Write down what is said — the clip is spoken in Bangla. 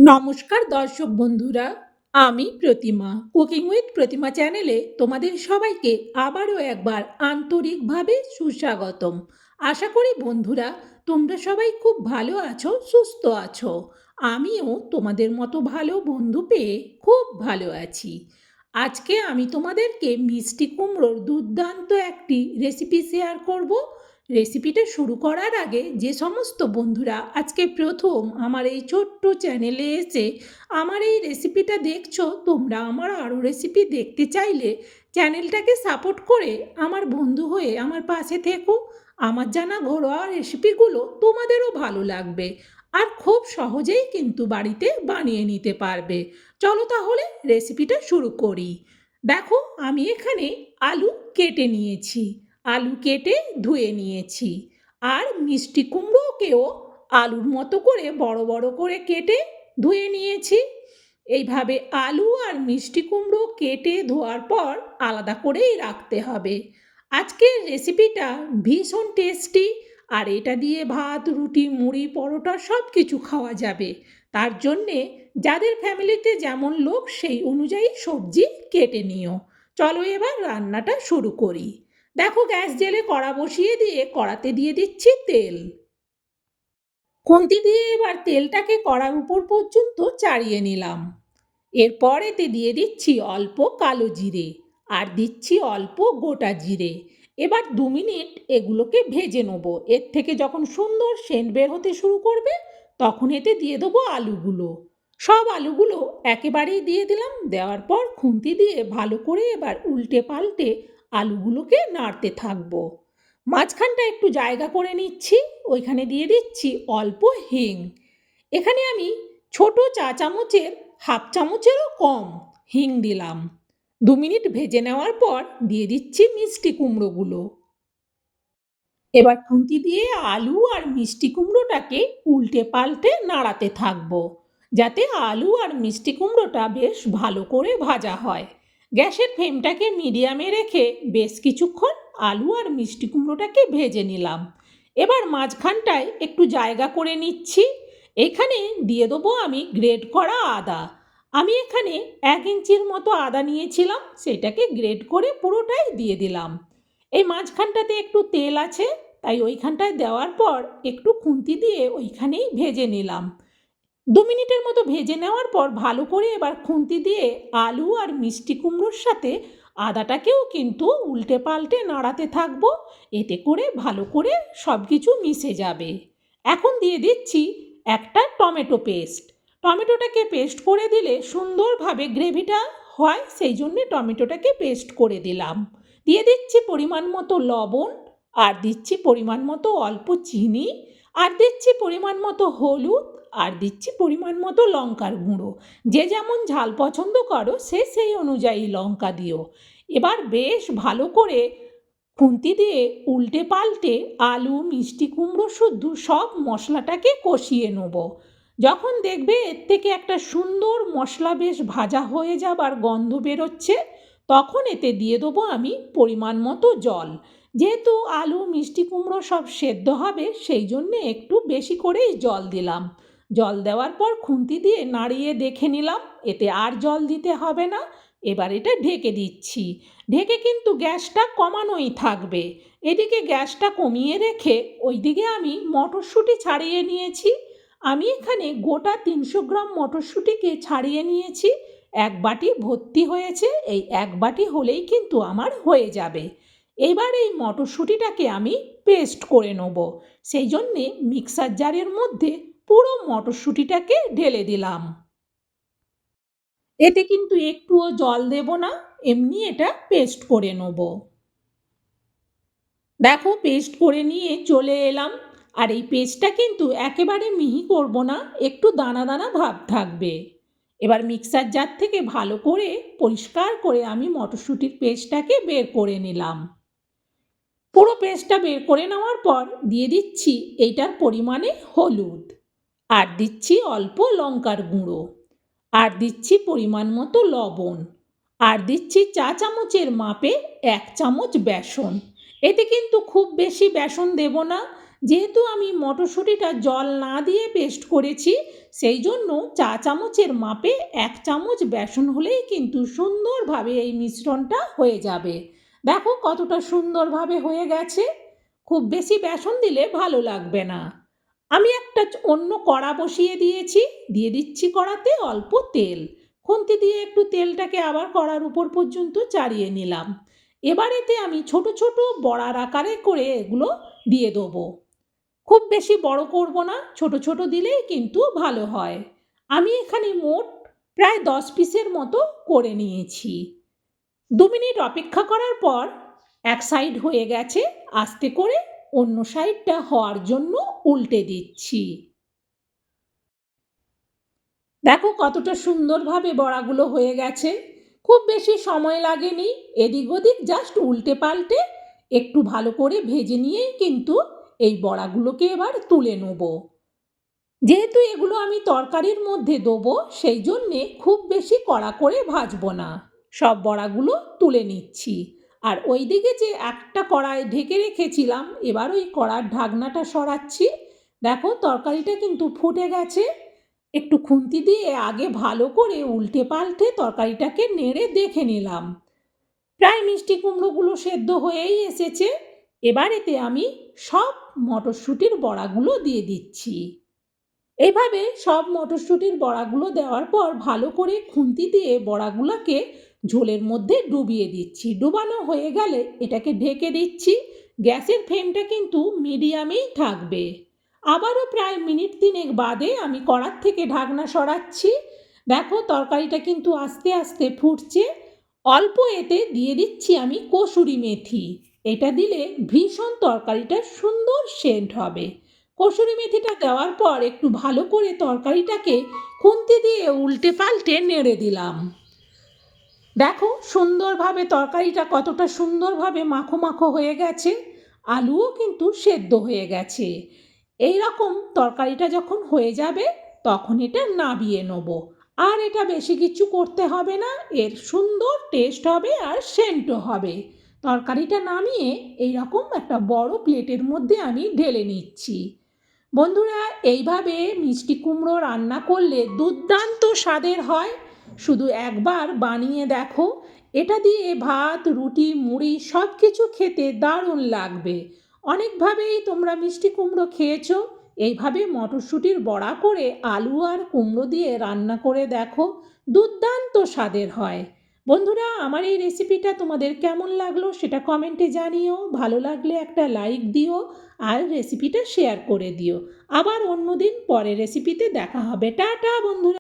নমস্কার দর্শক বন্ধুরা, আমি প্রতিমা। কুকিং উইথ প্রতিমা চ্যানেলে তোমাদের সবাইকে আবারও একবার আন্তরিকভাবে সুস্বাগতম। আশা করি বন্ধুরা তোমরা সবাই খুব ভালো আছো, সুস্থ আছো। আমিও তোমাদের মতো ভালো বন্ধু পেয়ে খুব ভালো আছি। আজকে আমি তোমাদেরকে মিষ্টি কুমড়োর দুর্দান্ত একটি রেসিপি শেয়ার করব। রেসিপিটা শুরু করার আগে যে সমস্ত বন্ধুরা আজকে প্রথম আমার এই ছোট্ট চ্যানেলে এসে আমার এই রেসিপিটা দেখছো, তোমরা আমার আরও রেসিপি দেখতে চাইলে চ্যানেলটাকে সাপোর্ট করে আমার বন্ধু হয়ে আমার পাশে থেকো। আমার জানা ঘরোয়া রেসিপিগুলো তোমাদেরও ভালো লাগবে আর খুব সহজেই কিন্তু বাড়িতে বানিয়ে নিতে পারবে। চলো তাহলে রেসিপিটা শুরু করি। দেখো, আমি এখানে আলু কেটে নিয়েছি, আলু কেটে ধুয়ে নিয়েছি। আর মিষ্টি কুমড়োকেও আলুর মতো করে বড় বড় করে কেটে ধুয়ে নিয়েছি। এইভাবে আলু আর মিষ্টি কুমড়ো কেটে ধোয়ার পর আলাদা করেই রাখতে হবে। আজকের রেসিপিটা ভীষণ টেস্টি, আর এটা দিয়ে ভাত, রুটি, মুড়ি, পরোটা সব কিছু খাওয়া যাবে। তার জন্যে যাদের ফ্যামিলিতে যেমন লোক সেই অনুযায়ী সবজি কেটে নিও। চলো এবার রান্নাটা শুরু করি। দেখো, গ্যাস জেলে কড়া বসিয়ে দিয়ে কড়াতে দিয়ে দিচ্ছি তেল। খুন্তি দিয়ে এবার তেলটাকে কড়ার উপর পর্যন্ত চাড়িয়ে নিলাম। এরপর এতে দিয়ে দিচ্ছি অল্প কালো জিরে আর দিচ্ছি অল্প গোটা জিরে। এবার 2 মিনিট এগুলোকে ভেজে নেবো। এর থেকে যখন সুন্দর সেন্ট বের হতে শুরু করবে তখন এতে দিয়ে দেবো আলুগুলো। সব আলুগুলো একেবারেই দিয়ে দিলাম। দেওয়ার পর খুন্তি দিয়ে ভালো করে এবার উল্টে পাল্টে আলুগুলোকে নাড়তে থাকবো। মাঝখানটা একটু জায়গা করে নিচ্ছি, ওইখানে দিয়ে দিচ্ছি অল্প হিং। এখানে আমি ছোট চা চামচের হাফ চামচেরও কম হিং দিলাম। 2 মিনিট ভেজে নেওয়ার পর দিয়ে দিচ্ছি মিষ্টি কুমড়োগুলো। এবার খুন্তি দিয়ে আলু আর মিষ্টি কুমড়োটাকে উল্টে পাল্টে নাড়াতে থাকবো, যাতে আলু আর মিষ্টি কুমড়োটা বেশ ভালো করে ভাজা হয়। গ্যাসের ফ্লেমটাকে মিডিয়ামে রেখে বেশ কিছুক্ষণ আলু আর মিষ্টি কুমড়োটাকে ভেজে নিলাম। এবার মাঝখানটায় একটু জায়গা করে নিচ্ছি। এখানে দিয়ে দেবো আমি গ্রেট করা আদা। আমি এখানে 1 ইঞ্চির মতো আদা নিয়েছিলাম, সেটাকে গ্রেট করে পুরোটাই দিয়ে দিলাম। এই মাঝখানটাতে একটু তেল আছে, তাই ওইখানটায় দেওয়ার পর একটু খুন্তি দিয়ে ওইখানেই ভেজে নিলাম। 2 মিনিটের মতো ভেজে নেওয়ার পর ভালো করে এবার খুন্তি দিয়ে আলু আর মিষ্টি কুমড়োর সাথে আদাটাকেও কিন্তু উল্টে পাল্টে নাড়াতে থাকবো। এতে করে ভালো করে সব কিছু মিশে যাবে। এখন দিয়ে দিচ্ছি একটা টমেটো পেস্ট। টমেটোটাকে পেস্ট করে দিলে সুন্দরভাবে গ্রেভিটা হয়, সেই জন্যে টমেটোটাকে পেস্ট করে দিলাম। দিয়ে দিচ্ছি পরিমাণ মতো লবণ, আর দিচ্ছি পরিমাণ মতো অল্প চিনি, আর দিচ্ছি পরিমাণ মতো হলুদ, আর দিচ্ছি পরিমাণ মতো লঙ্কার গুঁড়ো। যে যেমন ঝাল পছন্দ করো সে সেই অনুযায়ী লঙ্কা দিও। এবার বেশ ভালো করে খুন্তি দিয়ে উল্টে পাল্টে আলু, মিষ্টি কুমড়ো শুদ্ধ সব মশলাটাকে কষিয়ে নেব। যখন দেখবে এর থেকে একটা সুন্দর মশলা বেশ ভাজা হয়ে যাবার গন্ধ বেরোচ্ছে, তখন এতে দিয়ে দেবো আমি পরিমাণ মতো জল। যেহেতু আলু, মিষ্টি কুমড়ো সব সেদ্ধ হবে সেই জন্যে একটু বেশি করেই জল দিলাম। জল দেওয়ার পর খুন্তি দিয়ে নাড়িয়ে দেখে নিলাম, এতে আর জল দিতে হবে না। এবার এটা ঢেকে দিচ্ছি। ঢেকে কিন্তু গ্যাসটা কমানোই থাকবে। এদিকে গ্যাসটা কমিয়ে রেখে ওইদিকে আমি মটরশুঁটি ছাড়িয়ে নিয়েছি। আমি এখানে গোটা 300 গ্রাম মটরশুঁটিকে ছাড়িয়ে নিয়েছি। 1 বাটি ভর্তি হয়েছে, এই 1 বাটি হলেই কিন্তু আমার হয়ে যাবে। এবার এই মটরশুঁটিটাকে আমি পেস্ট করে নেব, সেই জন্যে মিক্সার জারের মধ্যে পুরো মটরশুঁটিটাকে ঢেলে দিলাম। এতে কিন্তু একটুও জল দেব না, এমনি এটা পেস্ট করে নেব। দেখো, পেস্ট করে নিয়ে চলে এলাম। আর এই পেস্টটা কিন্তু একেবারে মিহি করব না, একটু দানা দানা ভাব থাকবে। এবার মিক্সার জার থেকে ভালো করে পরিষ্কার করে আমি মটরশুঁটির পেস্টটাকে বের করে নিলাম। পুরো পেস্টটা বের করে নেওয়ার পর দিয়ে দিচ্ছি এইটার পরিমাণে হলুদ, আর দিচ্ছি অল্প লঙ্কার গুঁড়ো, আর দিচ্ছি পরিমাণ মতো লবণ, আর দিচ্ছি চা চামচের মাপে 1 চামচ বেসন। এতে কিন্তু খুব বেশি বেসন দেব না, যেহেতু আমি মটরশুঁটিটা জল না দিয়ে পেস্ট করেছি, সেই জন্য চা চামচের মাপে 1 চামচ বেসন হলেই কিন্তু সুন্দরভাবে এই মিশ্রণটা হয়ে যাবে। দেখো কতটা সুন্দরভাবে হয়ে গেছে। খুব বেশি বেসন দিলে ভালো লাগবে না। আমি একটা অন্য কড়া বসিয়ে দিয়েছি, দিয়ে দিচ্ছি কড়াতে অল্প তেল। খুন্তি দিয়ে একটু তেলটাকে আবার কড়ার উপর পর্যন্ত চাড়িয়ে নিলাম। এবার এতে আমি ছোট ছোট বড়ার আকারে করে এগুলো দিয়ে দেবো। খুব বেশি বড় করব না, ছোট ছোট দিলেই কিন্তু ভালো হয়। আমি এখানে মোট প্রায় 10 পিসের মতো করে নিয়েছি। 2 মিনিট অপেক্ষা করার পর এক সাইড হয়ে গেছে, আস্তে করে অন্য সাইডটা হওয়ার জন্য উল্টে দিচ্ছি। দেখো কতটা সুন্দরভাবে বড়াগুলো হয়ে গেছে। খুব বেশি সময় লাগেনি, এদিক ওদিক জাস্ট উল্টে পাল্টে একটু ভালো করে ভেজে নিয়েই কিন্তু এই বড়াগুলোকে এবার তুলে নেব। যেহেতু এগুলো আমি তরকারির মধ্যে দেবো, সেই জন্যে খুব বেশি কড়া করে ভাজবো না। সব বড়াগুলো তুলে নিচ্ছি। আর ওই দিকে যে একটা কড়াই ঢেকে রেখেছিলাম, এবার ওই কড়ার ঢাকনাটা সরাচ্ছি। দেখো তরকারিটা কিন্তু ফুটে গেছে। একটু খুন্তি দিয়ে আগে ভালো করে উল্টে পাল্টে তরকারিটাকে নেড়ে দেখে নিলাম। প্রায় মিষ্টি কুমড়োগুলো সেদ্ধ হয়েই এসেছে। এবার এতে আমি সব মটরশুঁটির বড়াগুলো দিয়ে দিচ্ছি। এইভাবে সব মটরশুঁটির বড়াগুলো দেওয়ার পর ভালো করে খুন্তি দিয়ে বড়াগুলোকে ঝোলের মধ্যে ডুবিয়ে দিচ্ছি। ডুবানো হয়ে গেলে এটাকে ঢেকে দিচ্ছি। গ্যাসের ফ্লেমটা কিন্তু মিডিয়ামেই থাকবে। আবারও প্রায় মিনিট 3 বাদে আমি কড়ার থেকে ঢাকনা সরাচ্ছি। দেখো তরকারিটা কিন্তু আস্তে আস্তে ফুটছে। অল্প এতে দিয়ে দিচ্ছি আমি কসুরি মেথি। এটা দিলে ভীষণ তরকারিটা সুন্দর সেন্ট হবে। কসুরি মেথিটা দেওয়ার পর একটু ভালো করে তরকারিটাকে খুন্তি দিয়ে উল্টে পাল্টে নেড়ে দিলাম। দেখো সুন্দরভাবে তরকারিটা কতটা সুন্দরভাবে মাখো মাখো হয়ে গেছে। আলুও কিন্তু সেদ্ধ হয়ে গেছে। এই রকম তরকারিটা যখন হয়ে যাবে তখন এটা নাবিয়ে নেব। আর এটা বেশি কিছু করতে হবে না, এর সুন্দর টেস্ট হবে আর সেন্টও হবে। তরকারিটা নামিয়ে এই রকম একটা বড় প্লেটের মধ্যে আমি ঢেলে নিচ্ছি। বন্ধুরা এইভাবে মিষ্টি কুমড়ো রান্না করলে দুর্দান্ত স্বাদের হয়। শুধু একবার বানিয়ে দেখো, এটা দিয়ে ভাত রুটি মুড়ি সব কিছু খেতে দারুণ লাগবে। অনেকভাবেই তোমরা মিষ্টি কুমড়ো খেয়েছো, এইভাবে মটরশুঁটির বড়া করে আলু আর কুমড়ো দিয়ে রান্না করে দেখো, দুর্দান্ত স্বাদের হয়। বন্ধুরা আমার এই রেসিপিটা তোমাদের কেমন লাগলো সেটা কমেন্টে জানিও। ভালো লাগলে একটা লাইক দিও আর রেসিপিটা শেয়ার করে দিও। আবার অন্যদিন পরের রেসিপিতে দেখা হবে। টাটা বন্ধুরা।